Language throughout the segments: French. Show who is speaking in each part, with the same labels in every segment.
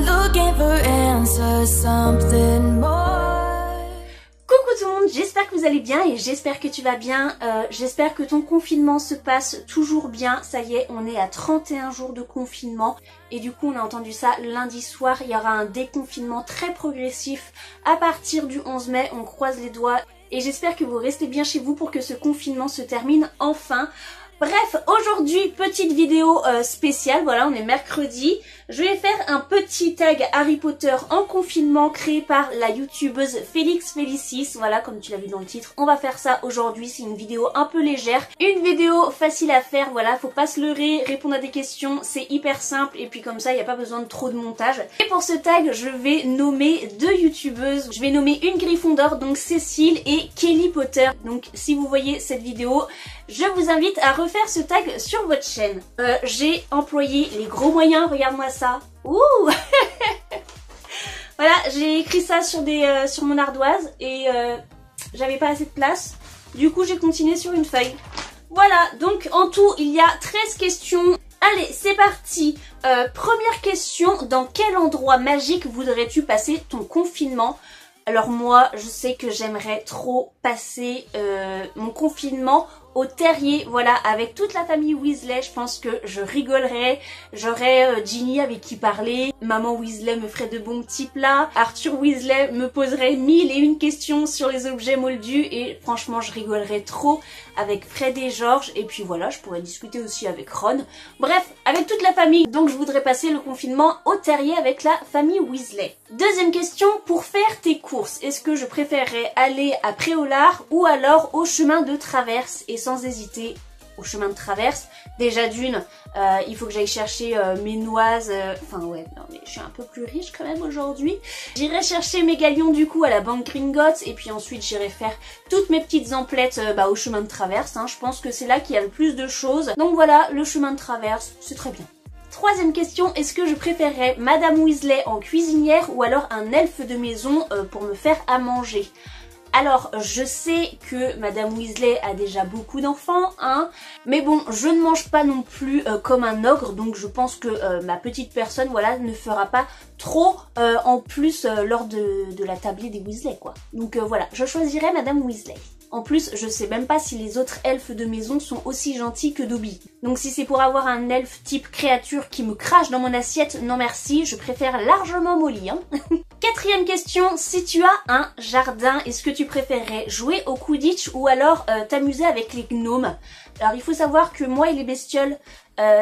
Speaker 1: looking for answers, something more.
Speaker 2: Coucou tout le monde, j'espère que vous allez bien et j'espère que tu vas bien. J'espère que ton confinement se passe toujours bien. Ça y est, on est à 31 jours de confinement et du coup on a entendu ça lundi soir. Il y aura un déconfinement très progressif à partir du 11 mai, on croise les doigts. Et j'espère que vous restez bien chez vous pour que ce confinement se termine enfin. Bref, aujourd'hui, petite vidéo spéciale, voilà, on est mercredi. Je vais faire un petit tag Harry Potter en confinement créé par la youtubeuse Félix Félicis. Voilà, comme tu l'as vu dans le titre, on va faire ça aujourd'hui. C'est une vidéo un peu légère, une vidéo facile à faire, voilà, faut pas se leurrer, répondre à des questions, c'est hyper simple. Et puis comme ça, il n'y a pas besoin de trop de montage. Et pour ce tag, je vais nommer deux youtubeuses. Je vais nommer une Gryffondor, donc Cécile, et Kelly Potter. Donc si vous voyez cette vidéo, je vous invite à refaire ce tag sur votre chaîne. J'ai employé les gros moyens, regarde-moi ça. Ouh. Voilà, j'ai écrit ça sur mon ardoise et j'avais pas assez de place. Du coup, j'ai continué sur une feuille. Voilà, donc en tout, il y a 13 questions. Allez, c'est parti. Première question, dans quel endroit magique voudrais-tu passer ton confinement ? Alors moi, je sais que j'aimerais trop passer mon confinement au terrier, voilà, avec toute la famille Weasley. Je pense que je rigolerais, j'aurais Ginny avec qui parler, maman Weasley me ferait de bons petits plats, Arthur Weasley me poserait 1001 questions sur les objets moldus et franchement je rigolerais trop avec Fred et George. Et puis voilà, je pourrais discuter aussi avec Ron. Bref, avec toute la famille. Donc je voudrais passer le confinement au terrier avec la famille Weasley. Deuxième question, pour faire tes courses, est-ce que je préférerais aller à Préolard ou alors au chemin de traverse? Et sans hésiter, au chemin de traverse. Déjà d'une, il faut que j'aille chercher mes noises, enfin ouais, non mais je suis un peu plus riche quand même aujourd'hui. J'irai chercher mes galions du coup à la banque Gringotts et puis ensuite j'irai faire toutes mes petites emplettes au chemin de traverse, hein. Je pense que c'est là qu'il y a le plus de choses. Donc voilà, le chemin de traverse, c'est très bien. Troisième question, est-ce que je préférerais Madame Weasley en cuisinière ou alors un elfe de maison pour me faire à manger? Alors, je sais que Madame Weasley a déjà beaucoup d'enfants, hein, mais bon, je ne mange pas non plus comme un ogre, donc je pense que ma petite personne, voilà, ne fera pas trop en plus lors de la tablée des Weasley, quoi. Donc voilà, je choisirais Madame Weasley. En plus, je sais même pas si les autres elfes de maison sont aussi gentils que Dobby. Donc si c'est pour avoir un elfe type créature qui me crache dans mon assiette, non merci, je préfère largement Molly, hein. Quatrième question, si tu as un jardin, est-ce que tu préférerais jouer au Quidditch ou alors t'amuser avec les gnomes? Alors il faut savoir que moi et les bestioles,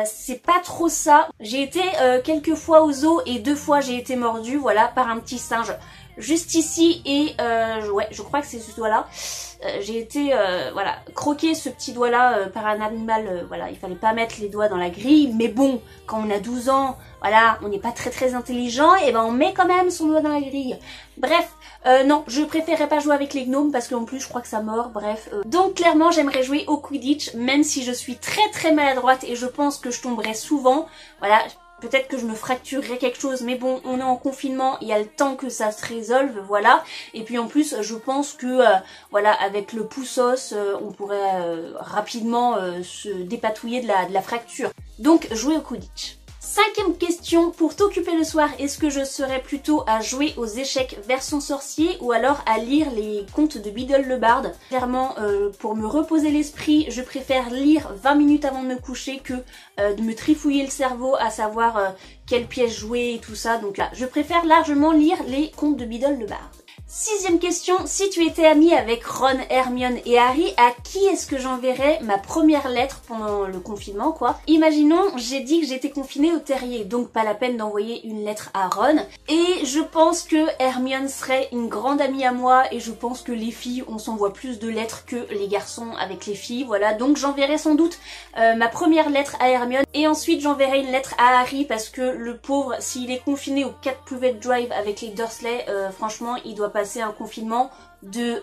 Speaker 2: c'est pas trop ça. J'ai été quelques fois au zoo et 2 fois j'ai été mordue, voilà, par un petit singe. Juste ici et ouais, je crois que c'est ce doigt-là. J'ai été voilà, croquer ce petit doigt-là par un animal. Voilà, il fallait pas mettre les doigts dans la grille, mais bon, quand on a 12 ans, voilà, on n'est pas très intelligent, et ben on met quand même son doigt dans la grille. Bref, non, je préférerais pas jouer avec les gnomes parce qu'en plus je crois que ça mord, bref. Donc clairement j'aimerais jouer au Quidditch, même si je suis très maladroite et je pense que je tomberai souvent. Voilà. Peut-être que je me fracturerais quelque chose, mais bon, on est en confinement, il y a le temps que ça se résolve, voilà. Et puis en plus, je pense que, voilà, avec le poussos, on pourrait rapidement se dépatouiller de la fracture. Donc, jouer au Quidditch. Cinquième question, pour t'occuper le soir, est-ce que je serais plutôt à jouer aux échecs version sorcier ou alors à lire les contes de Biddle le Barde? Clairement, pour me reposer l'esprit, je préfère lire 20 minutes avant de me coucher que de me trifouiller le cerveau à savoir quelle pièce jouer et tout ça. Donc là, je préfère largement lire les contes de Biddle le Barde. Sixième question, si tu étais amie avec Ron, Hermione et Harry, à qui est-ce que j'enverrais ma première lettre pendant le confinement, quoi? Imaginons, j'ai dit que j'étais confinée au terrier, donc pas la peine d'envoyer une lettre à Ron. Et je pense que Hermione serait une grande amie à moi et je pense que les filles, on s'envoie plus de lettres que les garçons avec les filles, voilà. Donc j'enverrai sans doute ma première lettre à Hermione et ensuite j'enverrai une lettre à Harry parce que le pauvre, s'il est confiné au Cat Private Drive avec les Dursley, franchement, il doit passer un confinement de...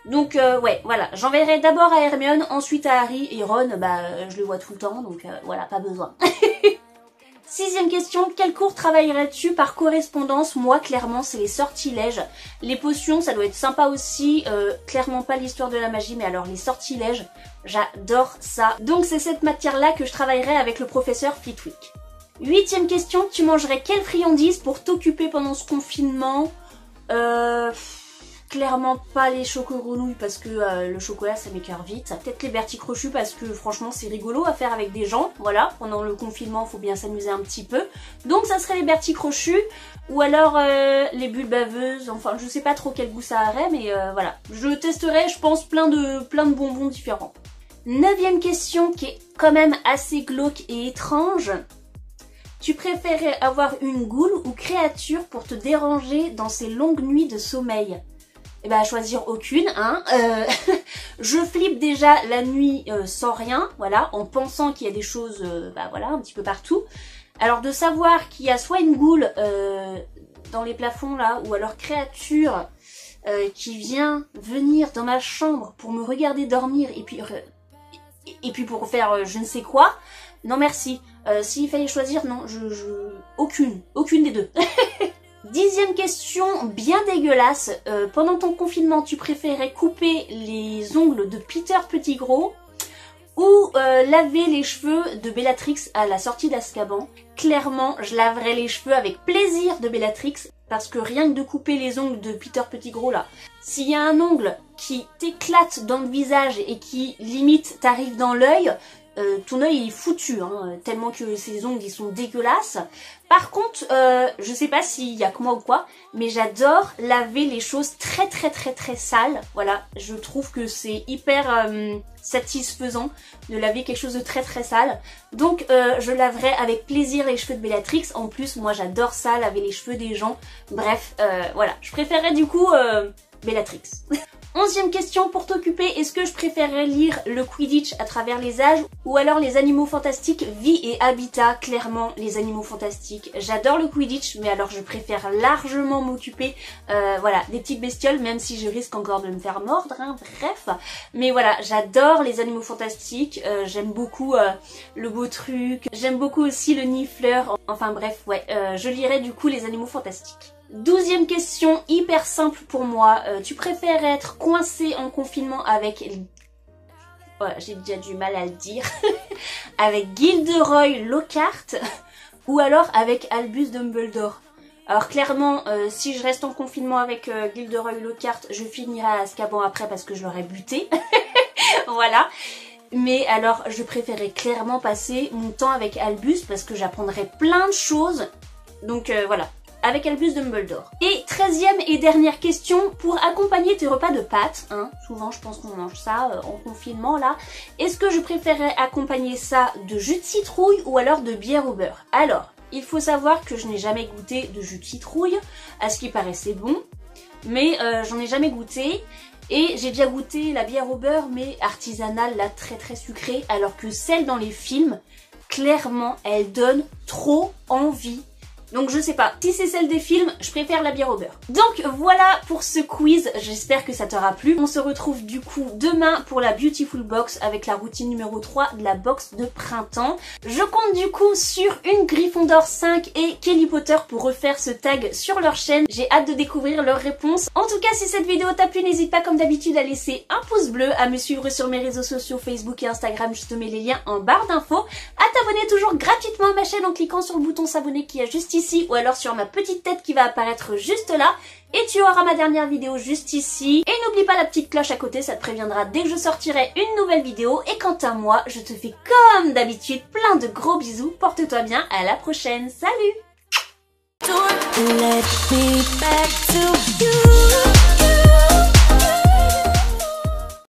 Speaker 2: Donc ouais, voilà, j'enverrai d'abord à Hermione, ensuite à Harry et Ron, bah je le vois tout le temps, donc voilà, pas besoin. Sixième question, quel cours travaillerais-tu par correspondance? Moi, clairement, c'est les sortilèges. Les potions, ça doit être sympa aussi. Clairement pas l'histoire de la magie, mais alors les sortilèges, j'adore ça. Donc c'est cette matière-là que je travaillerai avec le professeur Flitwick. 8e question, tu mangerais quelle friandise pour t'occuper pendant ce confinement? Clairement pas les chocogrenouilles parce que le chocolat ça m'écoeure vite. Peut-être les Bertie Crochus parce que franchement c'est rigolo à faire avec des gens. Voilà, pendant le confinement faut bien s'amuser un petit peu. Donc ça serait les Bertie Crochus ou alors les bulles baveuses. Enfin je sais pas trop quel goût ça aurait mais voilà. Je testerai je pense plein de bonbons différents. 9e question qui est quand même assez glauque et étrange. Tu préférais avoir une goule ou créature pour te déranger dans ces longues nuits de sommeil? Eh ben à choisir aucune, hein. Je flippe déjà la nuit sans rien, voilà, en pensant qu'il y a des choses, bah voilà, un petit peu partout. Alors de savoir qu'il y a soit une goule dans les plafonds là, ou alors créature qui vient venir dans ma chambre pour me regarder dormir et puis pour faire je ne sais quoi, non merci. S'il fallait choisir, non, aucune des deux. 10e question, bien dégueulasse. Pendant ton confinement, tu préférais couper les ongles de Peter Pettigrew ou laver les cheveux de Bellatrix à la sortie d'Azkaban? Clairement, je laverais les cheveux avec plaisir de Bellatrix parce que rien que de couper les ongles de Peter Pettigrew là, s'il y a un ongle qui t'éclate dans le visage et qui limite t'arrive dans l'œil, ton œil est foutu, hein, tellement que ces ongles ils sont dégueulasses. Par contre, je sais pas s'il y a que moi ou quoi, mais j'adore laver les choses très sales. Voilà, je trouve que c'est hyper satisfaisant de laver quelque chose de très sale. Donc je laverai avec plaisir les cheveux de Bellatrix. En plus, moi j'adore ça, laver les cheveux des gens. Bref, voilà, je préférerais du coup Bellatrix. 11e question, pour t'occuper, est-ce que je préférerais lire le Quidditch à travers les âges ou alors les animaux fantastiques, vie et habitat? Clairement les animaux fantastiques. J'adore le Quidditch mais alors je préfère largement m'occuper voilà, des petites bestioles même si je risque encore de me faire mordre, hein, bref. Mais voilà, j'adore les animaux fantastiques, j'aime beaucoup le beau truc, j'aime beaucoup aussi le nifleur, enfin bref, ouais, je lirai du coup les animaux fantastiques. 12e question, hyper simple pour moi. Tu préfères être coincé en confinement avec... Ouais, j'ai déjà du mal à le dire. Avec Gilderoy Lockhart ou alors avec Albus Dumbledore? Alors clairement, si je reste en confinement avec Gilderoy Lockhart, je finirai à Azkaban après parce que je l'aurais buté. Voilà. Mais alors, je préférais clairement passer mon temps avec Albus parce que j'apprendrais plein de choses. Donc voilà. Avec Albus Dumbledore. Et 13e et dernière question, pour accompagner tes repas de pâtes, hein, souvent je pense qu'on mange ça en confinement là, est-ce que je préférerais accompagner ça de jus de citrouille ou alors de bière au beurre? Alors, il faut savoir que je n'ai jamais goûté de jus de citrouille, à ce qui paraissait bon, mais j'en ai jamais goûté. Et j'ai déjà goûté la bière au beurre, mais artisanale, là, très sucrée, alors que celle dans les films, clairement, elle donne trop envie. Donc je sais pas, si c'est celle des films, je préfère la bière au beurre. Donc voilà pour ce quiz, j'espère que ça t'aura plu. On se retrouve du coup demain pour la Beautiful Box avec la routine numéro 3 de la box de printemps. Je compte du coup sur une Gryffondor 5 et Kelly Potter pour refaire ce tag sur leur chaîne. J'ai hâte de découvrir leurs réponses. En tout cas, si cette vidéo t'a plu, n'hésite pas comme d'habitude à laisser un pouce bleu, à me suivre sur mes réseaux sociaux Facebook et Instagram, je te mets les liens en barre d'infos, à t'abonner toujours gratuitement à ma chaîne en cliquant sur le bouton s'abonner qui est juste ici ou alors sur ma petite tête qui va apparaître juste là, et tu auras ma dernière vidéo juste ici. Et n'oublie pas la petite cloche à côté, ça te préviendra dès que je sortirai une nouvelle vidéo. Et quant à moi, je te fais comme d'habitude plein de gros bisous, porte-toi bien, à la prochaine, salut!